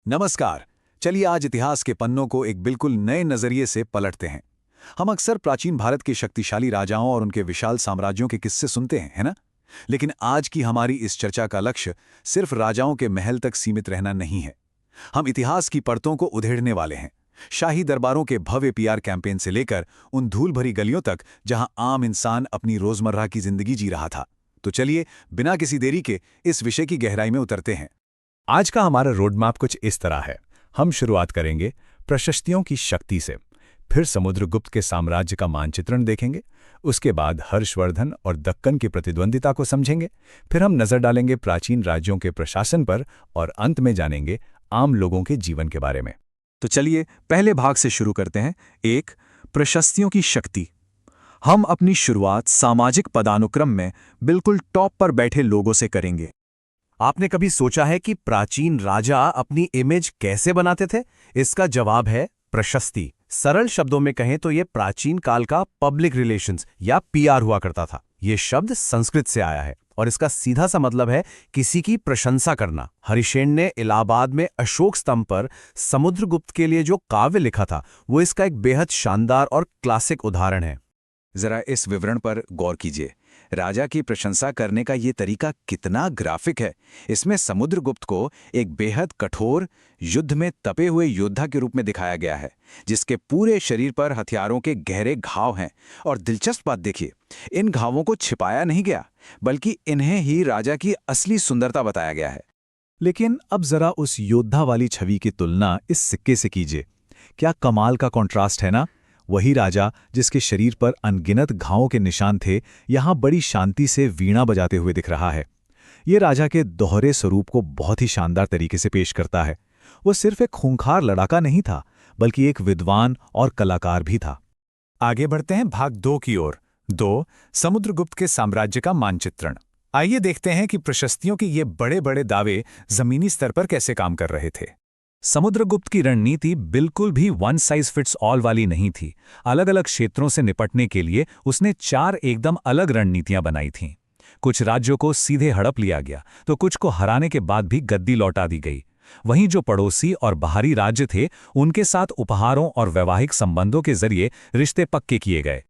नमस्कार। चलिए आज इतिहास के पन्नों को एक बिल्कुल नए नजरिए से पलटते हैं। हम अक्सर प्राचीन भारत के शक्तिशाली राजाओं और उनके विशाल साम्राज्यों के किस्से सुनते हैं, है ना? लेकिन आज की हमारी इस चर्चा का लक्ष्य सिर्फ राजाओं के महल तक सीमित रहना नहीं है। हम इतिहास की परतों को उधेड़ने वाले हैं। शाही दरबारों के भव्य पीआर कैंपेन से लेकर उन धूल भरी गलियों तक जहां आम इंसान अपनी रोजमर्रा की जिंदगी जी रहा था। तो चलिए बिना किसी देरी के इस विषय की गहराई में उतरते हैं। आज का हमारा रोडमैप कुछ इस तरह है। हम शुरुआत करेंगे प्रशस्तियों की शक्ति से, फिर समुद्रगुप्त के साम्राज्य का मानचित्रण देखेंगे, उसके बाद हर्षवर्धन और दक्कन की प्रतिद्वंदिता को समझेंगे, फिर हम नजर डालेंगे प्राचीन राज्यों के प्रशासन पर और अंत में जानेंगे आम लोगों के जीवन के बारे में। तो चलिए पहले भाग से शुरू करते हैं। एक, प्रशस्तियों की शक्ति। हम अपनी शुरुआत सामाजिक पदानुक्रम में बिल्कुल टॉप पर बैठे लोगों से करेंगे। आपने कभी सोचा है कि प्राचीन राजा अपनी इमेज कैसे बनाते थे? इसका जवाब है प्रशस्ति। सरल शब्दों में कहें तो ये प्राचीन काल का पब्लिक रिलेशंस या पीआर हुआ करता था। ये शब्द संस्कृत से आया है और इसका सीधा सा मतलब है किसी की प्रशंसा करना। हरिशेन ने इलाहाबाद में अशोक स्तंभ पर समुद्रगुप्त के लिए जो काव्य लिखा था वो इसका एक बेहद शानदार और क्लासिक उदाहरण है। जरा इस विवरण पर गौर कीजिए। राजा की प्रशंसा करने का ये तरीका कितना ग्राफिक है। इसमें समुद्रगुप्त को एक बेहद कठोर, युद्ध में तपे हुए योद्धा के रूप में दिखाया गया है, जिसके पूरे शरीर पर हथियारों के गहरे घाव हैं। और दिलचस्प बात देखिए, इन घावों को छिपाया नहीं गया, बल्कि इन्हें ही राजा की असली सुंदरता बताया गया है। लेकिन अब जरा उस योद्धा वाली छवि की तुलना इस सिक्के से कीजिए। क्या कमाल का कॉन्ट्रास्ट है ना? वही राजा जिसके शरीर पर अनगिनत घावों के निशान थे, यहां बड़ी शांति से वीणा बजाते हुए दिख रहा है। ये राजा के दोहरे स्वरूप को बहुत ही शानदार तरीके से पेश करता है। वो सिर्फ एक खूंखार लड़ाका नहीं था, बल्कि एक विद्वान और कलाकार भी था। आगे बढ़ते हैं भाग 2 की ओर। 2, समुद्रगुप्त के साम्राज्य का मानचित्रण। आइए देखते हैं कि प्रशस्तियों के ये बड़े बड़े दावे जमीनी स्तर पर कैसे काम कर रहे थे। समुद्रगुप्त की रणनीति बिल्कुल भी वन साइज फिट्स ऑल वाली नहीं थी। अलग अलग क्षेत्रों से निपटने के लिए उसने 4 एकदम अलग रणनीतियां बनाई थीं। कुछ राज्यों को सीधे हड़प लिया गया, तो कुछ को हराने के बाद भी गद्दी लौटा दी गई। वहीं जो पड़ोसी और बाहरी राज्य थे, उनके साथ उपहारों और वैवाहिक संबंधों के जरिए रिश्ते पक्के किए गए।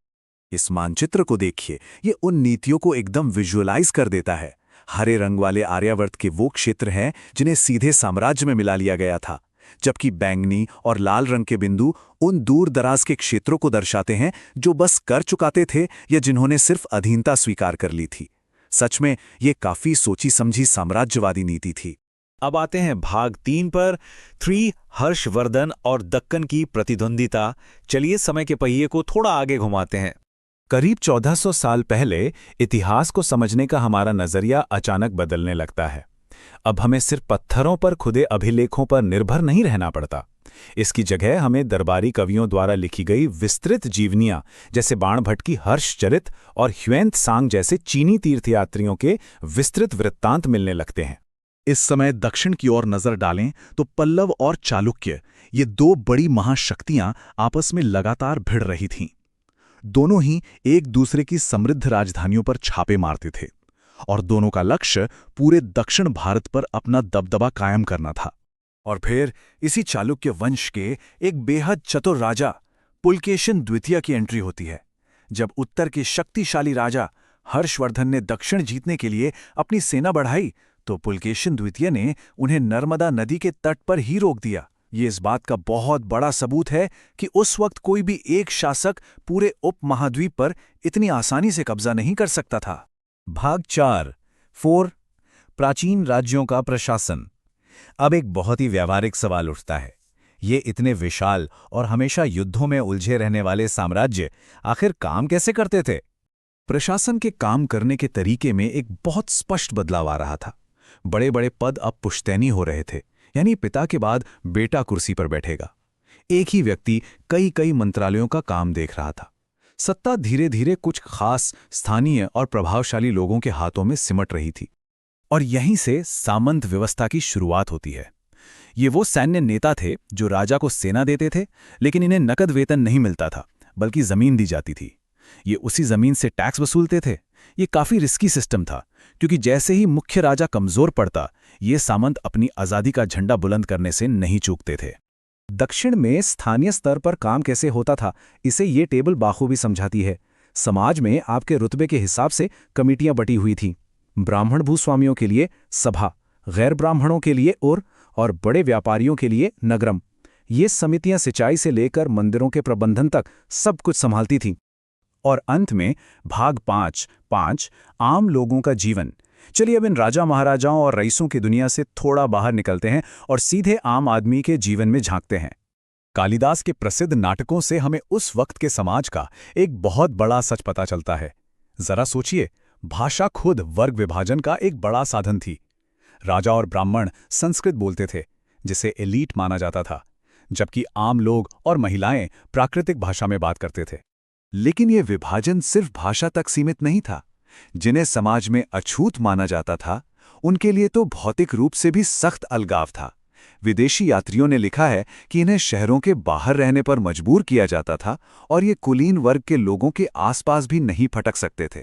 इस मानचित्र को देखिए, ये उन नीतियों को एकदम विजुअलाइज कर देता है। हरे रंग वाले आर्यावर्त के वो क्षेत्र हैं जिन्हें सीधे साम्राज्य में मिला लिया गया था, जबकि बैंगनी और लाल रंग के बिंदु उन दूर दराज के क्षेत्रों को दर्शाते हैं जो बस कर चुकाते थे या जिन्होंने सिर्फ अधीनता स्वीकार कर ली थी। सच में ये काफी सोची समझी साम्राज्यवादी नीति थी। अब आते हैं भाग 3 पर। 3, हर्षवर्धन और दक्कन की प्रतिद्वंदिता। चलिए समय के पहिए को थोड़ा आगे घुमाते हैं। करीब 1400 साल पहले इतिहास को समझने का हमारा नजरिया अचानक बदलने लगता है। अब हमें सिर्फ पत्थरों पर खुदे अभिलेखों पर निर्भर नहीं रहना पड़ता। इसकी जगह हमें दरबारी कवियों द्वारा लिखी गई विस्तृत जीवनियां, जैसे बाणभट्ट की हर्षचरित और ह्वेन त्सांग जैसे चीनी तीर्थयात्रियों के विस्तृत वृत्तांत मिलने लगते हैं। इस समय दक्षिण की ओर नजर डालें तो पल्लव और चालुक्य, ये 2 बड़ी महाशक्तियां आपस में लगातार भिड़ रही थीं। दोनों ही एक दूसरे की समृद्ध राजधानियों पर छापे मारते थे और दोनों का लक्ष्य पूरे दक्षिण भारत पर अपना दबदबा कायम करना था। और फिर इसी चालुक्य वंश के एक बेहद चतुर राजा पुलकेशिन द्वितीय की एंट्री होती है। जब उत्तर के शक्तिशाली राजा हर्षवर्धन ने दक्षिण जीतने के लिए अपनी सेना बढ़ाई, तो पुलकेशिन द्वितीय ने उन्हें नर्मदा नदी के तट पर ही रोक दिया। ये इस बात का बहुत बड़ा सबूत है कि उस वक्त कोई भी एक शासक पूरे उपमहाद्वीप पर इतनी आसानी से कब्जा नहीं कर सकता था। भाग 4, प्राचीन राज्यों का प्रशासन। अब एक बहुत ही व्यावहारिक सवाल उठता है। ये इतने विशाल और हमेशा युद्धों में उलझे रहने वाले साम्राज्य आखिर काम कैसे करते थे? प्रशासन के काम करने के तरीके में एक बहुत स्पष्ट बदलाव आ रहा था। बड़े बड़े पद अब पुश्तैनी हो रहे थे, यानी पिता के बाद बेटा कुर्सी पर बैठेगा। एक ही व्यक्ति कई कई मंत्रालयों का काम देख रहा था। सत्ता धीरे धीरे कुछ खास स्थानीय और प्रभावशाली लोगों के हाथों में सिमट रही थी, और यहीं से सामंत व्यवस्था की शुरुआत होती है। ये वो सैन्य नेता थे जो राजा को सेना देते थे, लेकिन इन्हें नकद वेतन नहीं मिलता था, बल्कि जमीन दी जाती थी। ये उसी जमीन से टैक्स वसूलते थे, ये काफ़ी रिस्की सिस्टम था, क्योंकि जैसे ही मुख्य राजा कमज़ोर पड़ता, ये सामंत अपनी आज़ादी का झंडा बुलंद करने से नहीं चूकते थे। दक्षिण में स्थानीय स्तर पर काम कैसे होता था, इसे ये टेबल बाखूबी समझाती है। समाज में आपके रुतबे के हिसाब से कमिटियां बटी हुई थीं। ब्राह्मण भूस्वामियों के लिए सभा, गैर ब्राह्मणों के लिए और बड़े व्यापारियों के लिए नगरम। ये समितियां सिंचाई से लेकर मंदिरों के प्रबंधन तक सब कुछ संभालती थीं। और अंत में भाग 5 आम लोगों का जीवन। चलिए अब इन राजा महाराजाओं और रईसों की दुनिया से थोड़ा बाहर निकलते हैं और सीधे आम आदमी के जीवन में झांकते हैं। कालिदास के प्रसिद्ध नाटकों से हमें उस वक्त के समाज का एक बहुत बड़ा सच पता चलता है। जरा सोचिए, भाषा खुद वर्ग विभाजन का एक बड़ा साधन थी। राजा और ब्राह्मण संस्कृत बोलते थे, जिसे एलीट माना जाता था, जबकि आम लोग और महिलाएं प्राकृतिक भाषा में बात करते थे। लेकिन ये विभाजन सिर्फ भाषा तक सीमित नहीं था। जिन्हें समाज में अछूत माना जाता था, उनके लिए तो भौतिक रूप से भी सख्त अलगाव था। विदेशी यात्रियों ने लिखा है कि इन्हें शहरों के बाहर रहने पर मजबूर किया जाता था और ये कुलीन वर्ग के लोगों के आसपास भी नहीं फटक सकते थे।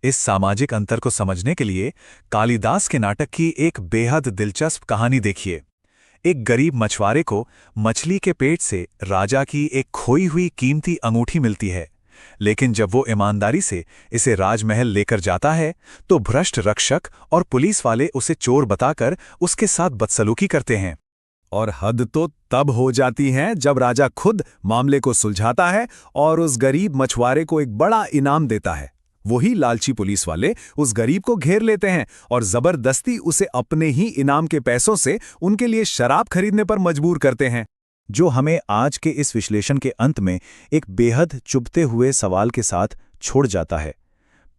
इस सामाजिक अंतर को समझने के लिए कालिदास के नाटक की एक बेहद दिलचस्प कहानी देखिए। एक गरीब मछुआरे को मछली के पेट से राजा की एक खोई हुई कीमती अंगूठी मिलती है, लेकिन जब वो ईमानदारी से इसे राजमहल लेकर जाता है तो भ्रष्ट रक्षक और पुलिस वाले उसे चोर बताकर उसके साथ बदसलूकी करते हैं। और हद तो तब हो जाती है जब राजा खुद मामले को सुलझाता है और उस गरीब मछुआरे को एक बड़ा इनाम देता है। वही लालची पुलिस वाले उस गरीब को घेर लेते हैं और जबरदस्ती उसे अपने ही इनाम के पैसों से उनके लिए शराब खरीदने पर मजबूर करते हैं। जो हमें आज के इस विश्लेषण के अंत में एक बेहद चुभते हुए सवाल के साथ छोड़ जाता है।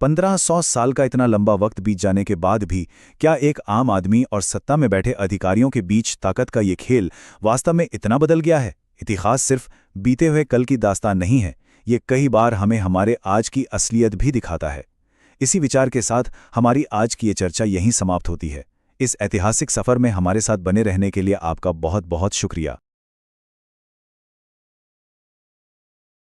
1500 साल का इतना लंबा वक्त बीत जाने के बाद भी क्या एक आम आदमी और सत्ता में बैठे अधिकारियों के बीच ताकत का ये खेल वास्तव में इतना बदल गया है? इतिहास सिर्फ बीते हुए कल की दास्तान नहीं है, ये कई बार हमें हमारे आज की असलियत भी दिखाता है। इसी विचार के साथ हमारी आज की ये चर्चा यहीं समाप्त होती है। इस ऐतिहासिक सफर में हमारे साथ बने रहने के लिए आपका बहुत बहुत शुक्रिया।